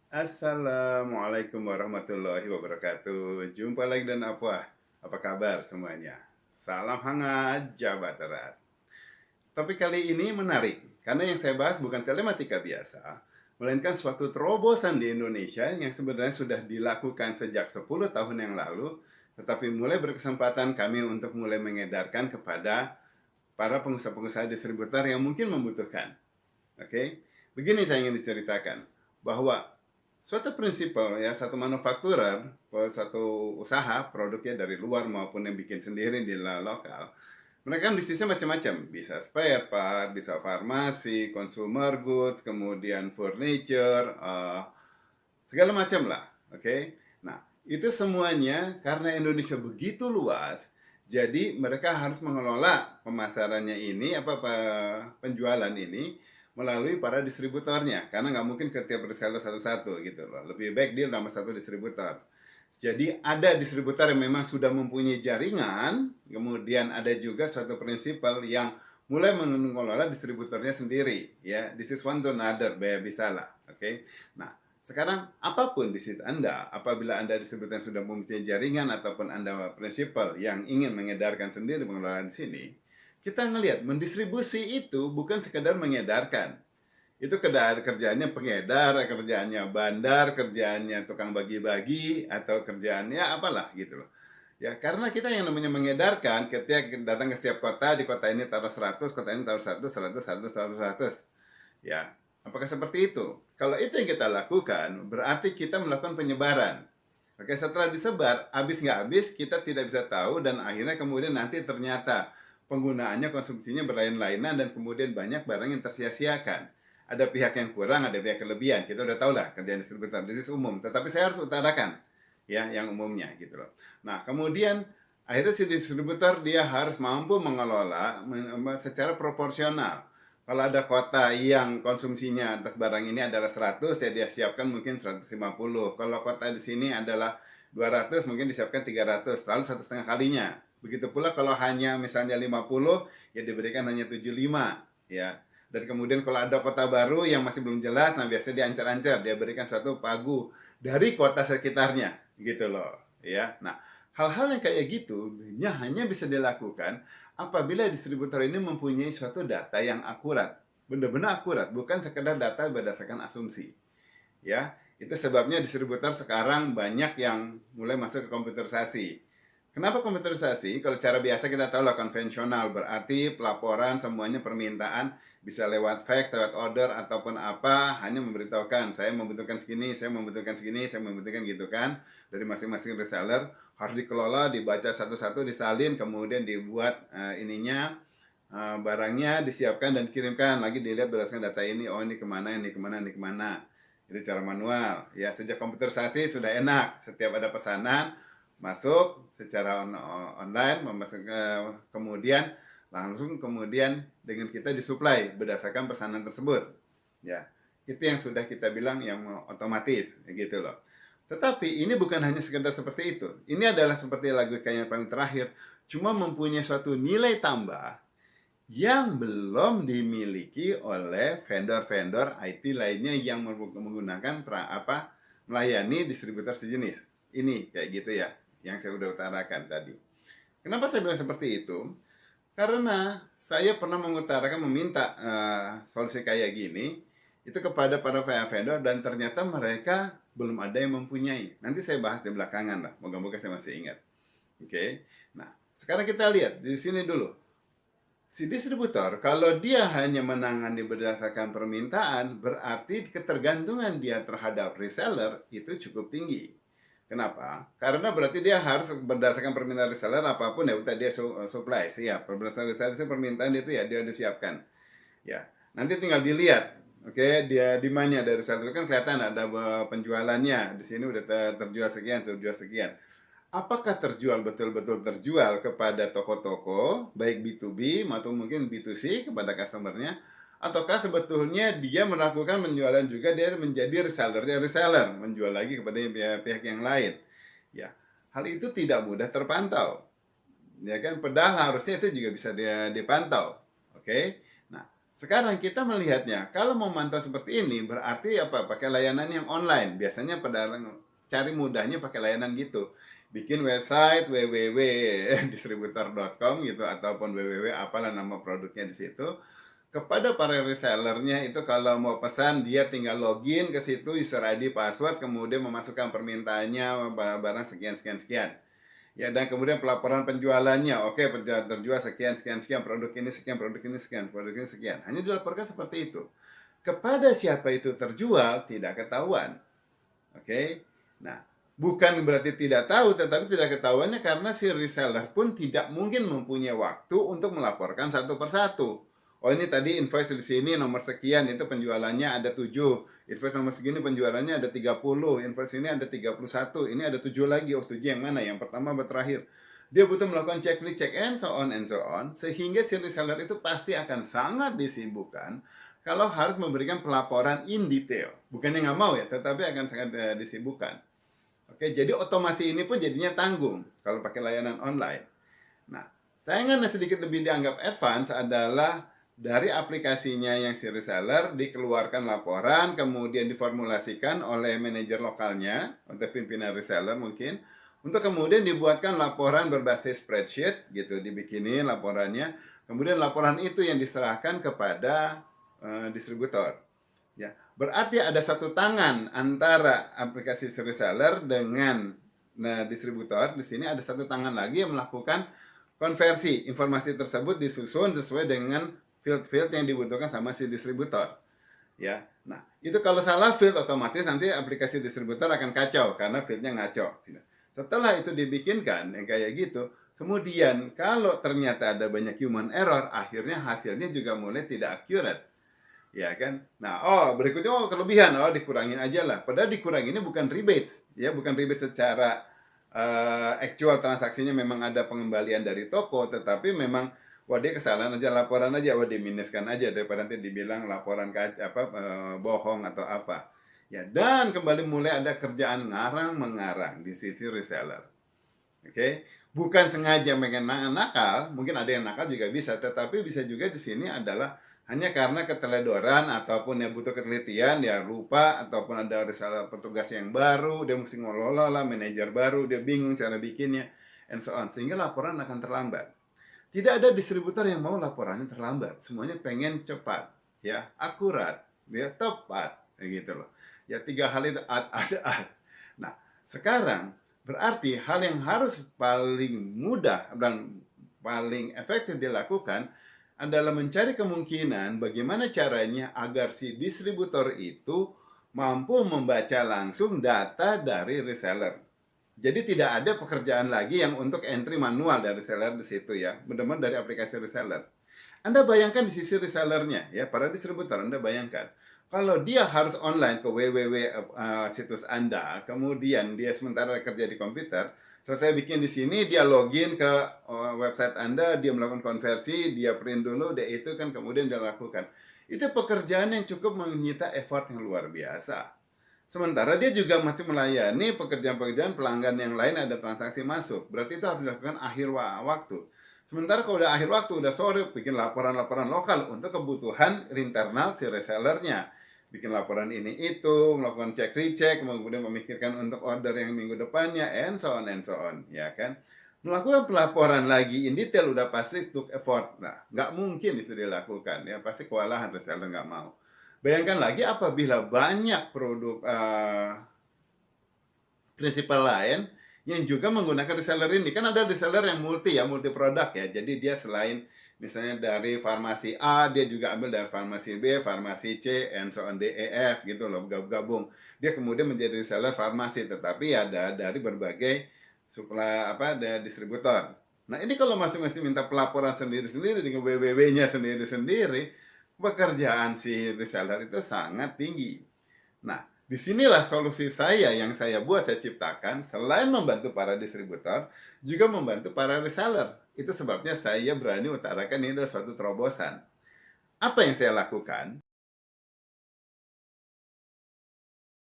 Assalamualaikum warahmatullahi wabarakatuh. Jumpa lagi dan apa kabar semuanya? Salam hangat Jawa Barat. Topik kali ini menarik karena yang saya bahas bukan telematika biasa, melainkan suatu terobosan di Indonesia yang sebenarnya sudah dilakukan sejak 10 tahun yang lalu, tetapi mulai berkesempatan kami untuk mulai mengedarkan kepada para pengusaha-pengusaha distributor yang mungkin membutuhkan. Oke, begini saya ingin diceritakan bahwa suatu prinsipal ya, satu manufakturer, suatu usaha produknya dari luar maupun yang bikin sendiri di lokal, mereka kan bisnisnya macam-macam, bisa spare part, bisa farmasi, consumer goods, kemudian furniture, segala macam lah, oke? Nah, itu semuanya karena Indonesia begitu luas, jadi mereka harus mengelola pemasarannya ini, penjualan ini melalui para distributornya, karena nggak mungkin ke tiap reseller satu-satu gitu loh. Lebih baik dia nama satu distributor. Jadi ada distributor yang memang sudah mempunyai jaringan, kemudian ada juga suatu prinsipal yang mulai mengelola distributornya sendiri, ya. This is one to another, bisa lah, oke. Nah, sekarang apapun bisnis Anda, apabila Anda distributor yang sudah mempunyai jaringan ataupun Anda prinsipal yang ingin mengedarkan sendiri mengelola di sini, kita ngelihat mendistribusi itu bukan sekedar mengedarkan, itu kerjaannya pengedar, kerjaannya bandar, kerjaannya tukang bagi-bagi, atau kerjaannya apalah gitu loh. Ya, karena kita yang namanya mengedarkan, ketika datang ke setiap kota, di kota ini taruh 100, kota ini taruh 100, 100, 100, 100, 100. Ya, apakah seperti itu? Kalau itu yang kita lakukan, berarti kita melakukan penyebaran. Oke, setelah disebar, habis nggak habis, kita tidak bisa tahu, dan akhirnya kemudian nanti ternyata penggunaannya, konsumsinya berlain-lainan, dan kemudian banyak barang yang tersia-siakan. Ada pihak yang kurang, ada pihak kelebihan. Kita udah tahu lah kerjaan distributor, this is umum. Tetapi saya harus utarakan, ya, yang umumnya gitu loh. Nah, kemudian akhirnya si distributor dia harus mampu mengelola secara proporsional. Kalau ada kota yang konsumsinya atas barang ini adalah 100, ya dia siapkan mungkin 150. Kalau kota di sini adalah 200, mungkin disiapkan 300, lalu 1,5 kalinya. Begitu pula kalau hanya misalnya 50, ya diberikan hanya 75, ya. Dan kemudian kalau ada kota baru yang masih belum jelas, nah biasanya diancar-ancar, dia berikan suatu pagu dari kota sekitarnya, gitu loh, ya. Nah, hal-hal yang kayak gitu hanya bisa dilakukan apabila distributor ini mempunyai suatu data yang akurat, benar-benar akurat, bukan sekedar data berdasarkan asumsi. Ya, itu sebabnya distributor sekarang banyak yang mulai masuk ke komputerisasi. Kenapa komputerisasi? Kalau cara biasa kita tahu lah konvensional, berarti pelaporan semuanya permintaan bisa lewat fax, lewat order ataupun apa, hanya memberitahukan saya membutuhkan segini, saya membutuhkan segini, saya membutuhkan gitu kan. Dari masing-masing reseller harus dikelola, dibaca satu-satu, disalin, kemudian dibuat barangnya disiapkan dan kirimkan lagi, dilihat berdasarkan data ini, oh ini kemana, ini kemana, ini kemana. Itu cara manual. Ya, sejak komputerisasi sudah enak, setiap ada pesanan masuk secara online, kemudian langsung kemudian dengan kita disuplai berdasarkan pesanan tersebut. Ya, itu yang sudah kita bilang yang otomatis, gitu loh. Tetapi ini bukan hanya sekedar seperti itu. Ini adalah seperti lagu kayak yang paling terakhir, cuma mempunyai suatu nilai tambah yang belum dimiliki oleh vendor-vendor IT lainnya yang menggunakan melayani distributor sejenis. Ini kayak gitu ya, yang saya udah utarakan tadi. Kenapa saya bilang seperti itu? Karena saya pernah mengutarakan meminta solusi kayak gini itu kepada para vendor, dan ternyata mereka belum ada yang mempunyai. Nanti saya bahas di belakangan lah, moga-moga saya masih ingat. Oke. Nah, sekarang kita lihat di sini dulu. Si distributor, kalau dia hanya menangani berdasarkan permintaan, berarti ketergantungan dia terhadap reseller itu cukup tinggi. Kenapa? Karena berarti dia harus berdasarkan permintaan reseller apapun, ya udah dia supply, siap. Berdasarkan reseller permintaan itu ya dia disiapkan. Ya, nanti tinggal dilihat. Oke, dia demandnya dari reseller itu kan kelihatan ada penjualannya. Di sini udah terjual sekian, terjual sekian. Apakah terjual, betul-betul terjual kepada toko-toko, baik B2B atau mungkin B2C kepada customernya, ataukah sebetulnya dia melakukan penjualan juga, dia menjadi reseller, menjual lagi kepada pihak yang lain. Ya, hal itu tidak mudah terpantau. Ya kan, padahal harusnya itu juga bisa dia dipantau. Oke. Nah, Sekarang kita melihatnya, kalau mau mantau seperti ini berarti apa? Pakai layanan yang online. Biasanya pedagang cari mudahnya pakai layanan gitu. Bikin website www.distributor.com gitu ataupun www apalah nama produknya di situ. Kepada para resellernya itu kalau mau pesan dia tinggal login ke situ, user ID, password, kemudian memasukkan permintaannya barang sekian sekian sekian. Ya, dan kemudian pelaporan penjualannya, oke, terjual sekian, sekian, sekian, produk ini sekian, produk ini sekian, produk ini sekian. Hanya dilaporkan seperti itu. Kepada siapa itu terjual, tidak ketahuan. Oke, nah, bukan berarti tidak tahu, tetapi tidak ketahuannya karena si reseller pun tidak mungkin mempunyai waktu untuk melaporkan satu persatu. Oh, ini tadi invoice di sini nomor sekian, itu penjualannya ada 7. Invoice nomor segini penjualannya ada 30. Invoice ini ada 31. Ini ada 7 lagi. Oh, 7 yang mana? Yang pertama atau terakhir? Dia butuh melakukan checklist, check and so on and so on. Sehingga si reseller itu pasti akan sangat disibukkan kalau harus memberikan pelaporan in detail. Bukannya nggak mau ya, tetapi akan sangat disibukkan. Oke, jadi otomasi ini pun jadinya tanggung kalau pakai layanan online. Nah, tayangan yang sedikit lebih dianggap advance adalah dari aplikasinya yang si reseller dikeluarkan laporan, kemudian diformulasikan oleh manajer lokalnya, untuk pimpinan reseller mungkin, untuk kemudian dibuatkan laporan berbasis spreadsheet, gitu, dibikinin laporannya, kemudian laporan itu yang diserahkan kepada distributor. Ya, berarti ada satu tangan antara aplikasi si reseller dengan distributor. Di sini ada satu tangan lagi yang melakukan konversi informasi tersebut disusun sesuai dengan field-field yang dibutuhkan sama si distributor. Ya, nah itu kalau salah field otomatis nanti aplikasi distributor akan kacau karena fieldnya ngaco. Setelah itu dibikinkan yang kayak gitu, kemudian kalau ternyata ada banyak human error, akhirnya hasilnya juga mulai tidak accurate. Ya kan? Nah, berikutnya kelebihan, dikurangin aja lah. Padahal dikurangin ini bukan rebate, ya, bukan rebate secara actual transaksinya memang ada pengembalian dari toko, tetapi memang dia kesalahan aja, laporan aja, diminuskan aja daripada nanti dibilang laporan bohong atau apa. Ya, dan kembali mulai ada kerjaan ngarang-mengarang di sisi reseller. Oke, bukan sengaja pengen nakal, mungkin ada yang nakal juga bisa, tetapi bisa juga di sini adalah hanya karena keteledoran ataupun yang butuh ketelitian, dia lupa, ataupun ada reseller petugas yang baru, dia mesti ngelola lah, manajer baru, dia bingung cara bikinnya, and so on, sehingga laporan akan terlambat. Tidak ada distributor yang mau laporannya terlambat. Semuanya pengen cepat, ya, akurat, ya, tepat, gitu loh. Ya, 3 hal itu ad. Nah, sekarang berarti hal yang harus paling mudah dan paling efektif dilakukan adalah mencari kemungkinan bagaimana caranya agar si distributor itu mampu membaca langsung data dari reseller. Jadi tidak ada pekerjaan lagi yang untuk entry manual dari seller di situ ya, benar-benar dari aplikasi reseller. Anda bayangkan di sisi resellernya ya, para distributor Anda bayangkan. Kalau dia harus online ke www situs Anda, kemudian dia sementara kerja di komputer, selesai bikin di sini, dia login ke website Anda, dia melakukan konversi, dia print dulu, dia itu kan kemudian dia lakukan. Itu pekerjaan yang cukup menyita effort yang luar biasa. Sementara dia juga masih melayani pekerjaan-pekerjaan pelanggan yang lain ada transaksi masuk. Berarti itu harus dilakukan akhir waktu. Sementara kalau udah akhir waktu, udah sore, bikin laporan-laporan lokal untuk kebutuhan internal si resellernya. Bikin laporan ini itu, melakukan cek recheck, kemudian memikirkan untuk order yang minggu depannya, and so on, ya kan. Melakukan pelaporan lagi in detail udah pasti took effort. Nah, nggak mungkin itu dilakukan, ya pasti kewalahan reseller nggak mau. Bayangkan lagi apabila banyak produk prinsipal lain yang juga menggunakan reseller ini. Kan ada reseller yang multi produk ya. Jadi dia selain misalnya dari farmasi A, dia juga ambil dari farmasi B, farmasi C, and so on, D, E, F gitu loh, gabung. Dia kemudian menjadi reseller farmasi, tetapi ada dari berbagai dari distributor. Nah, ini kalau masing-masing minta pelaporan sendiri-sendiri dengan WWW-nya sendiri-sendiri, pekerjaan si reseller itu sangat tinggi. Nah, disinilah solusi saya yang saya buat, saya ciptakan, selain membantu para distributor, juga membantu para reseller. Itu sebabnya saya berani utarakan ini adalah suatu terobosan. Apa yang saya lakukan?